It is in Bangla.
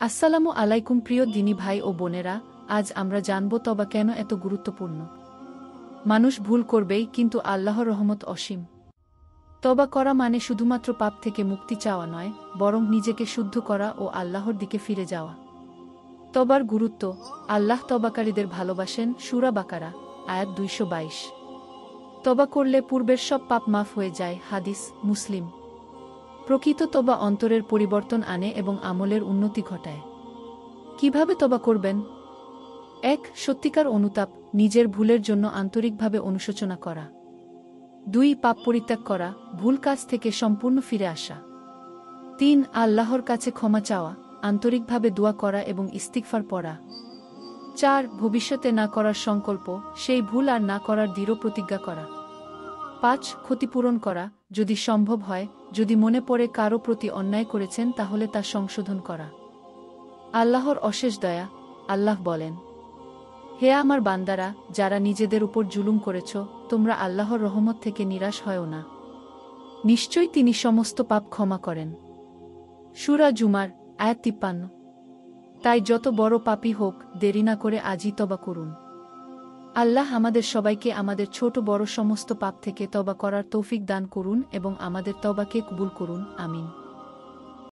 আসসালামু আলাইকুম প্রিয় দিনী ভাই ও বোনেরা, আজ আমরা জানব তওবা কেন এত গুরুত্বপূর্ণ। মানুষ ভুল করবেই, কিন্তু আল্লাহর রহমত অসীম। তওবা করা মানে শুধুমাত্র পাপ থেকে মুক্তি চাওয়া নয়, বরং নিজেকে শুদ্ধ করা ও আল্লাহর দিকে ফিরে যাওয়া। তওবার গুরুত্ব। আল্লাহ তওবাকারীদের ভালোবাসেন। সূরা বাকারা আয়াত ২২২। তওবা করলে পূর্বের সব পাপ মাফ হয়ে যায়। হাদিস মুসলিম। প্রকৃত তওবা অন্তরের পরিবর্তন আনে এবং আমলের উন্নতি ঘটায়। কিভাবে তওবা করবেন? ১. সত্যিকার অনুতাপ, নিজের ভুলের জন্য আন্তরিকভাবে অনুশোচনা করা। ২. পাপ পরিত্যাগ করা, ভুল কাজ থেকে সম্পূর্ণ ফিরে আসা। ৩. আল্লাহর কাছে ক্ষমা চাওয়া, আন্তরিকভাবে দোয়া করা এবং ইস্তিগফার পড়া। ৪. ভবিষ্যতে না করার সংকল্প, সেই ভুল আর না করার দৃঢ় প্রতিজ্ঞা করা। ৫. ক্ষতিপূরণ করা, যদি সম্ভব হয়, যদি মনে পড়ে কারো প্রতি অন্যায় করেছেন তাহলে তা সংশোধন করা। আল্লাহর অশেষ দয়া। আল্লাহ বলেন, হে আমার বান্দারা, যারা নিজেদের উপর জুলুম করেছ, তোমরা আল্লাহর রহমত থেকে নিরাশ হয়ও না। নিশ্চয়ই তিনি সমস্ত পাপ ক্ষমা করেন। সূরা জুমার আয়াত ৫৩। তাই যত বড় পাপী হোক, দেরি না করে আজই তওবা করুন। আল্লাহ আমাদের সবাইকে আমাদের ছোট বড় সমস্ত পাপ থেকে তওবা করার তৌফিক দান করুন এবং আমাদের তওবাকে কবুল করুন। আমিন।